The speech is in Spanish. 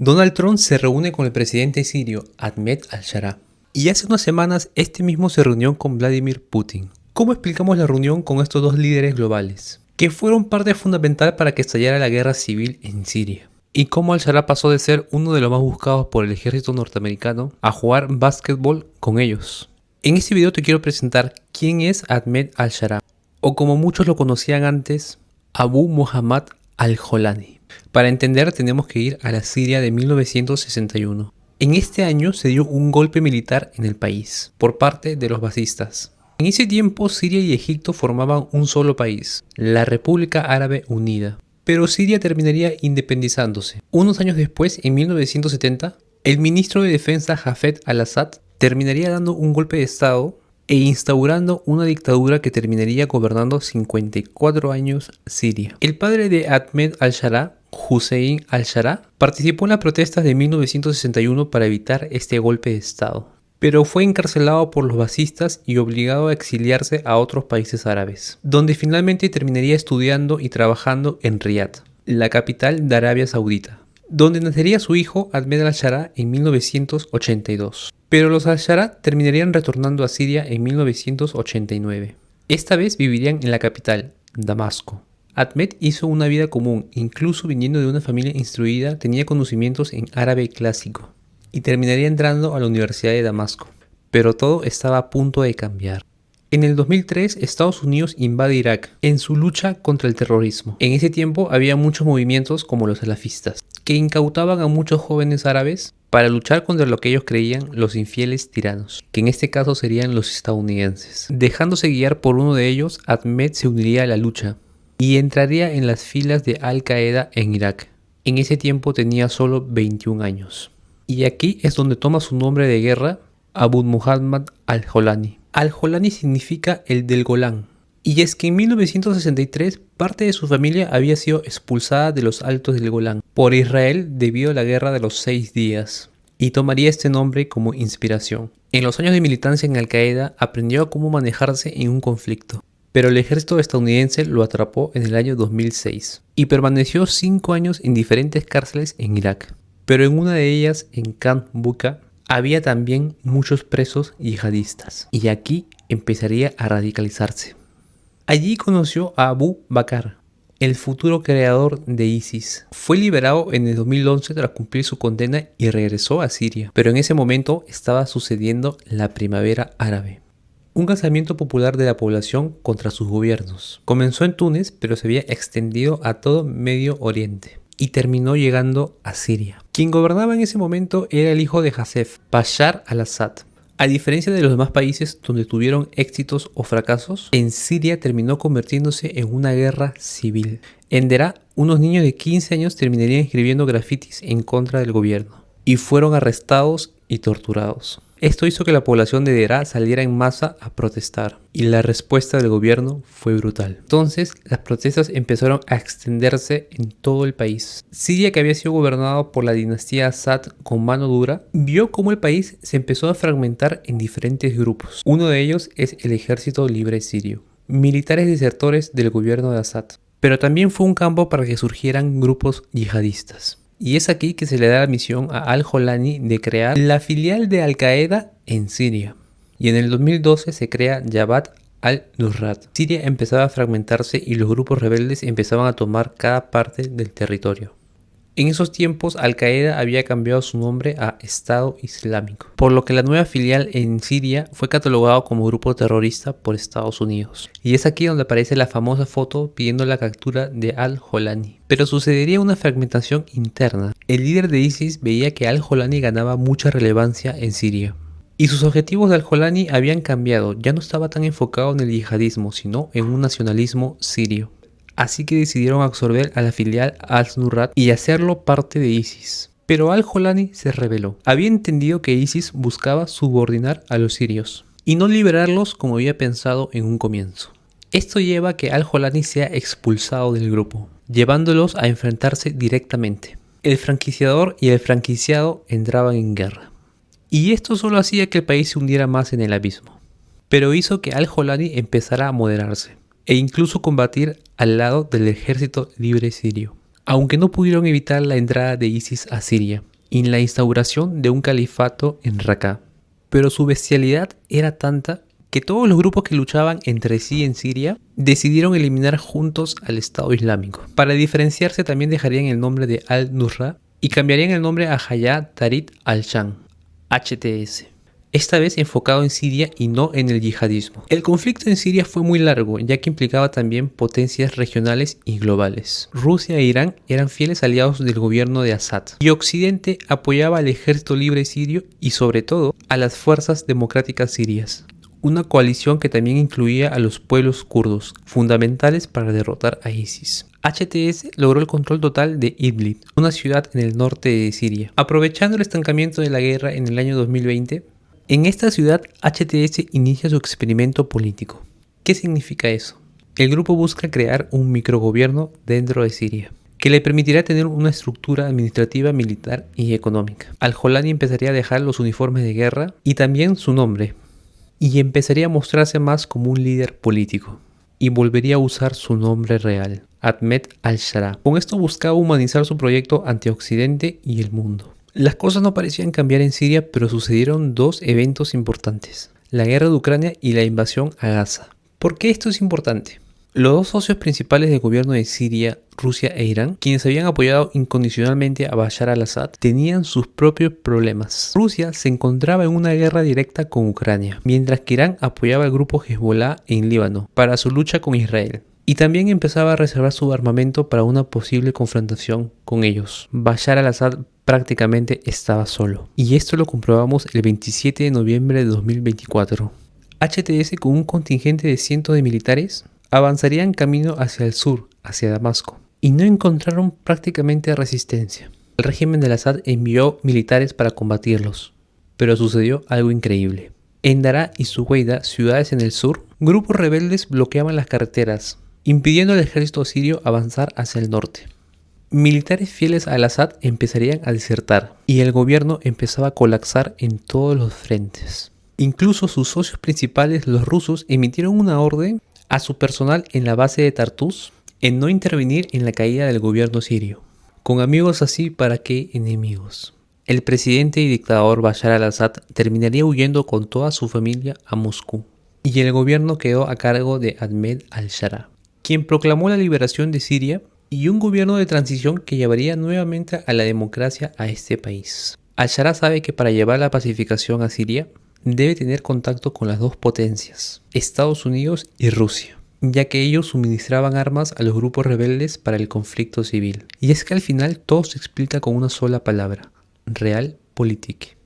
Donald Trump se reúne con el presidente sirio Ahmed al-Sharaa. Y hace unas semanas este mismo se reunió con Vladimir Putin. ¿Cómo explicamos la reunión con estos dos líderes globales, que fueron parte fundamental para que estallara la guerra civil en Siria? Y cómo al-Sharaa pasó de ser uno de los más buscados por el ejército norteamericano a jugar básquetbol con ellos. En este video te quiero presentar quién es Ahmed al-Sharaa, o como muchos lo conocían antes, Abu Muhammad al-Jolani. Para entender tenemos que ir a la Siria de 1961. En este año se dio un golpe militar en el país, por parte de los baasistas. En ese tiempo Siria y Egipto formaban un solo país, la República Árabe Unida. Pero Siria terminaría independizándose. Unos años después, en 1970, el ministro de Defensa Hafez al-Assad terminaría dando un golpe de estado e instaurando una dictadura que terminaría gobernando 54 años Siria. El padre de Ahmed al-Sharaa, Hussein al-Sharaa, participó en las protestas de 1961 para evitar este golpe de estado, pero fue encarcelado por los baasistas y obligado a exiliarse a otros países árabes, donde finalmente terminaría estudiando y trabajando en Riad, la capital de Arabia Saudita, donde nacería su hijo Ahmed al-Sharaa en 1982. Pero los al-Sharaa terminarían retornando a Siria en 1989. Esta vez vivirían en la capital, Damasco. Ahmed hizo una vida común, incluso viniendo de una familia instruida, tenía conocimientos en árabe clásico y terminaría entrando a la Universidad de Damasco. Pero todo estaba a punto de cambiar. En el 2003, Estados Unidos invade Irak en su lucha contra el terrorismo. En ese tiempo había muchos movimientos como los salafistas, que incautaban a muchos jóvenes árabes para luchar contra lo que ellos creían los infieles tiranos, que en este caso serían los estadounidenses. Dejándose guiar por uno de ellos, Ahmed se uniría a la lucha y entraría en las filas de Al-Qaeda en Irak. En ese tiempo tenía solo 21 años. Y aquí es donde toma su nombre de guerra, Abu Muhammad al-Jolani. Al-Jolani significa el del Golán. Y es que en 1963 parte de su familia había sido expulsada de los Altos del Golán por Israel debido a la guerra de los 6 días. Y tomaría este nombre como inspiración. En los años de militancia en Al-Qaeda aprendió a cómo manejarse en un conflicto. Pero el ejército estadounidense lo atrapó en el año 2006 y permaneció 5 años en diferentes cárceles en Irak. Pero en una de ellas, en Camp Bucca, había también muchos presos yihadistas y aquí empezaría a radicalizarse. Allí conoció a Abu Bakr, el futuro creador de ISIS. Fue liberado en el 2011 tras cumplir su condena y regresó a Siria, pero en ese momento estaba sucediendo la primavera árabe. Un alzamiento popular de la población contra sus gobiernos. Comenzó en Túnez, pero se había extendido a todo Medio Oriente y terminó llegando a Siria. Quien gobernaba en ese momento era el hijo de Hasef, Bashar al-Assad. A diferencia de los demás países donde tuvieron éxitos o fracasos, en Siria terminó convirtiéndose en una guerra civil. En Deraa, unos niños de 15 años terminarían escribiendo grafitis en contra del gobierno y fueron arrestados y torturados. Esto hizo que la población de Deraa saliera en masa a protestar y la respuesta del gobierno fue brutal. Entonces las protestas empezaron a extenderse en todo el país. Siria, que había sido gobernado por la dinastía Assad con mano dura, vio cómo el país se empezó a fragmentar en diferentes grupos. Uno de ellos es el Ejército Libre Sirio, militares desertores del gobierno de Assad. Pero también fue un campo para que surgieran grupos yihadistas. Y es aquí que se le da la misión a al-Jolani de crear la filial de Al-Qaeda en Siria. Y en el 2012 se crea Jabhat al-Nusrat. Siria empezaba a fragmentarse y los grupos rebeldes empezaban a tomar cada parte del territorio. En esos tiempos, Al-Qaeda había cambiado su nombre a Estado Islámico, por lo que la nueva filial en Siria fue catalogado como grupo terrorista por Estados Unidos. Y es aquí donde aparece la famosa foto pidiendo la captura de al-Jolani. Pero sucedería una fragmentación interna. El líder de ISIS veía que al-Jolani ganaba mucha relevancia en Siria. Y sus objetivos de al-Jolani habían cambiado, ya no estaba tan enfocado en el yihadismo, sino en un nacionalismo sirio. Así que decidieron absorber a la filial al-Nusrat y hacerlo parte de ISIS. Pero al-Jolani se rebeló. Había entendido que ISIS buscaba subordinar a los sirios y no liberarlos como había pensado en un comienzo. Esto lleva a que al-Jolani sea expulsado del grupo, llevándolos a enfrentarse directamente. El franquiciador y el franquiciado entraban en guerra. Y esto solo hacía que el país se hundiera más en el abismo. Pero hizo que al-Jolani empezara a moderarse e incluso combatir al lado del Ejército Libre Sirio. aunque no pudieron evitar la entrada de ISIS a Siria y la instauración de un califato en Raqqa. Pero su bestialidad era tanta que todos los grupos que luchaban entre sí en Siria decidieron eliminar juntos al Estado Islámico. Para diferenciarse también dejarían el nombre de Al-Nusra y cambiarían el nombre a Hayat Tahrir al-Sham, HTS. Esta vez enfocado en Siria y no en el yihadismo. El conflicto en Siria fue muy largo, ya que implicaba también potencias regionales y globales. Rusia e Irán eran fieles aliados del gobierno de Assad, y Occidente apoyaba al ejército libre sirio y sobre todo a las fuerzas democráticas sirias. Una coalición que también incluía a los pueblos kurdos, fundamentales para derrotar a ISIS. HTS logró el control total de Idlib, una ciudad en el norte de Siria. Aprovechando el estancamiento de la guerra en el año 2020, en esta ciudad HTS inicia su experimento político. ¿Qué significa eso? El grupo busca crear un microgobierno dentro de Siria, que le permitirá tener una estructura administrativa, militar y económica. Al-Jolani empezaría a dejar los uniformes de guerra y también su nombre, y empezaría a mostrarse más como un líder político, y volvería a usar su nombre real, Ahmed al-Sharaa. Con esto buscaba humanizar su proyecto ante Occidente y el mundo. Las cosas no parecían cambiar en Siria, pero sucedieron dos eventos importantes: la guerra de Ucrania y la invasión a Gaza. ¿Por qué esto es importante? Los dos socios principales del gobierno de Siria, Rusia e Irán, quienes habían apoyado incondicionalmente a Bashar al-Assad, tenían sus propios problemas. Rusia se encontraba en una guerra directa con Ucrania, mientras que Irán apoyaba al grupo Hezbollah en Líbano para su lucha con Israel. Y también empezaba a reservar su armamento para una posible confrontación con ellos. Bashar al-Assad prácticamente estaba solo. Y esto lo comprobamos el 27 de noviembre de 2024. HTS, con un contingente de cientos de militares, avanzarían camino hacia el sur, hacia Damasco, y no encontraron prácticamente resistencia. El régimen de Assad envió militares para combatirlos, pero sucedió algo increíble. En Daraa y Suweida, ciudades en el sur, grupos rebeldes bloqueaban las carreteras, impidiendo al ejército sirio avanzar hacia el norte. Militares fieles a Assad empezarían a desertar, y el gobierno empezaba a colapsar en todos los frentes. Incluso sus socios principales, los rusos, emitieron una orden a su personal en la base de Tartus en no intervenir en la caída del gobierno sirio. Con amigos así, ¿para qué enemigos? El presidente y dictador Bashar al-Assad terminaría huyendo con toda su familia a Moscú, y el gobierno quedó a cargo de Ahmed al-Sharaa, quien proclamó la liberación de Siria y un gobierno de transición que llevaría nuevamente a la democracia a este país. Al-Sharaa sabe que para llevar la pacificación a Siria debe tener contacto con las dos potencias, Estados Unidos y Rusia, ya que ellos suministraban armas a los grupos rebeldes para el conflicto civil. Y es que al final todo se explica con una sola palabra: realpolitik.